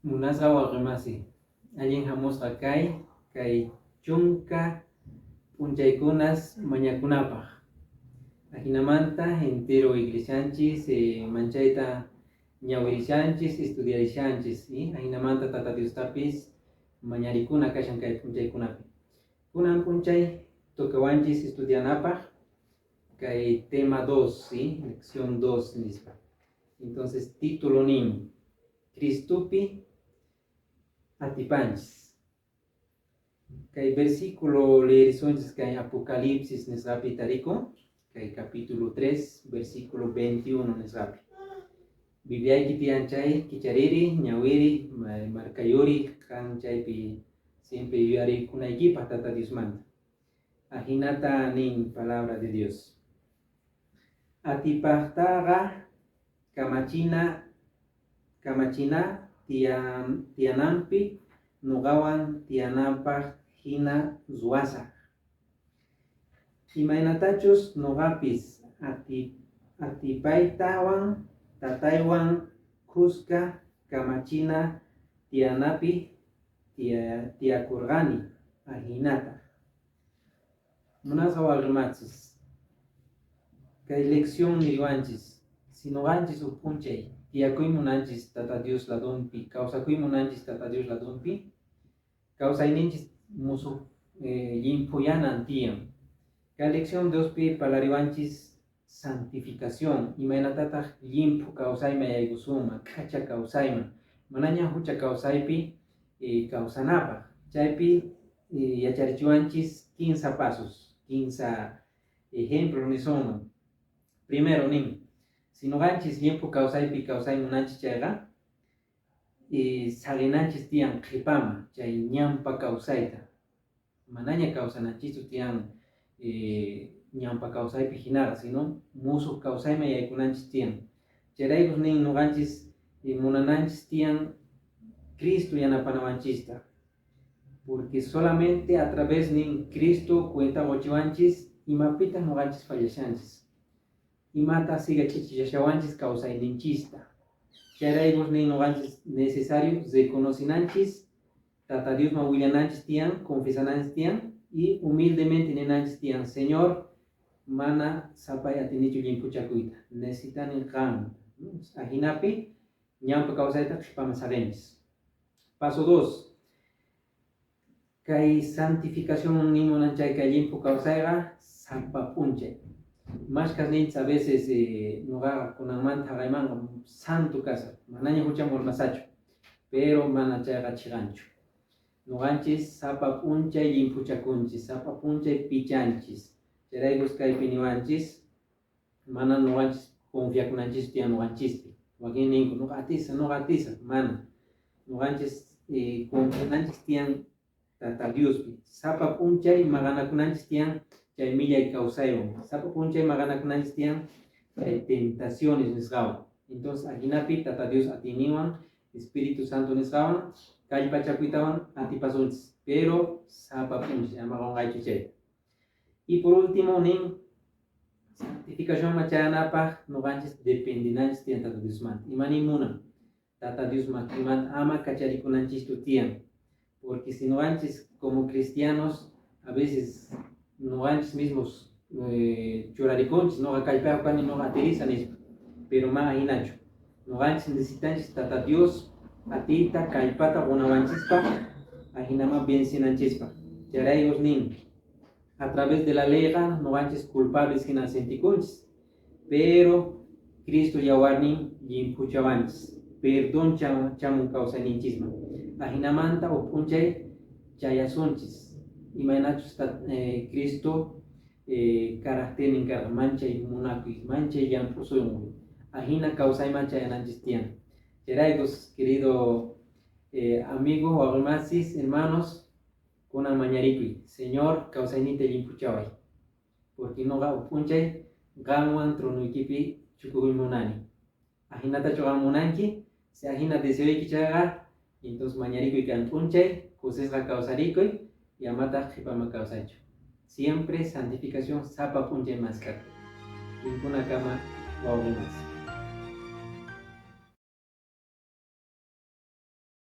Munasqa waqrimasi allin hamusqa kay chunka p'unchaykunas mañakunapaq ahinamanta entero iglesianchis manchayta ñawirishanchis estudiarishanchis ahinamanta tata Diostapis mañarikuna kashan kay p'unchaykunapi kunan p'unchay tokawanchis estudianapaq kay tema 2 lección 2 nispa. Entonces título nin Cristupi atipanchis. Kay versículo leerisonchis kay Apocalipsis nisqapi tarikun kay capítulo 3 versículo 21 nisqapi. Bibliayki tiyan chay kichariri ñawiri markayuri kan chaypi siempre yuyarikunaykipaq tata Diosmanta. Ahinata nin palabra de Dios. Atipaqtaqa kamachina tiyanampi nuqawan tiyanapaq hina ruwasaq. Imaynatachus nuqapis atipaytawan tataywan kuska kamachina tiyanapi tiyakurqani ahinata. Munasqa waqrimachis kay lección niriwanchis si nuqanchis uk p'unchay tiyakuymunanchis tata Dios ladunpi kawsakuymunanchis tata Dios ladunpi kawsayninchis musuq llimpuyanan tiyan. Kay lección 2pi parlariwanchis santificación imaynatataq llimpu kawsayman yaykusunman kacha kawsayman manaña hucha kawsaypi kawsanapaq chaypi yacharichiwanchis 15 pasos 15 ejemplos nisunman. Primero nin si nuqanchis llimpu kawsaypi kawsaymunanchis chayqa salinanchis tiyan qhipaman chay ñanpa kawsayta manaña kawsananchisu tiyan ñanpa kawsaypi hinaqa sino musuq kawsayman yaykunanchis tiyan chayraykus nin nuqanchis munananchis tiyan Cristo yanapanawanchista porque solamente a través nin Cristo cuenta uchiwanchis imapita nuqanchis fallashanchis imata sigachichishawanchis kawsayninchista chayraykus nin nuqanchis necesario reconocinanchis tata Diosman willananchis tiyan confesananchis tiyan y humildemente ninanchis tiyan Señor mana sapay atinichu llimpuchakuyta necesitani qam ahinapi ñanpa kawsayta qhipaman salinchis. Paso 2 kay santificación nimunan chay kay llimpu kawsayqa sapa p'unchay mashkas ninchis a veces nuqaqa kunanmanta qaymanga santo kasaq manaña huchan urmasachu pero mana chayqa chiqanchu nuqanchis sapa p'unchay llimpuchakunchis sapa p'unchay pichanchis chayraykus kaypi niwanchis mana nuqanchis confiakunanchis tiyan nuqanchispi wakin ninku nuqa atisa mana nuqanchis confiananchis tiyan tata Diospi sapa p'unchay maqanakunanchis tiyan chay millay kawsaywan sapa p'unchay maqanakunanchis tiyan chay tentaciones nisqawan. Entonces ahinapi tata Dios atiniwan Espíritu Santo nisqawan kallpachakuytawan atipasunchis pero sapa p'unchay ama qonqaychu chay. Y por último nin santificación machayanapaq nuqanchis dependinanchis tiyan tata Diosmanta imani munan tata Diosman ama kacharikunanchistu tiyan porque si nuqanchis como cristianos a veces nuqanchis mismos churarikunchis nuqa kallpayuq kani nuqa atirisa nispa pero ma hinachu nuqanchis necesitanchis tata Dios atiyta kallpata qunawanchispa ahinama vencinanchispaq chayraykus nin a través de la leyqa nuqanchis culpables hina sentikunchis pero Cristo yawarnin llimpuchawanchis perdón chamun kawsayninchisman ahinamanta uk p'unchay chayasunchis imaynachus Cristo carácternin karqa manchay munakuy manchay llamp'usuywan ahina kawsayman chayananchis tiyan. Chayraykus querido amigos waqrimasis hermanos kunan mañarikuy Señor kawsaynita llimpuchaway porque nuqa uk p'unchay qamwan tronuykipi chukuymunani ahinatachu qam munanki si ahina deseoyki chayqa entonces mañarikuy kan p'unchay kusisqa kawsarikuy yamataq qhipaman kawsaychu siempre santificación sapa p'unchay maskarka ninkuna kama wawqimas.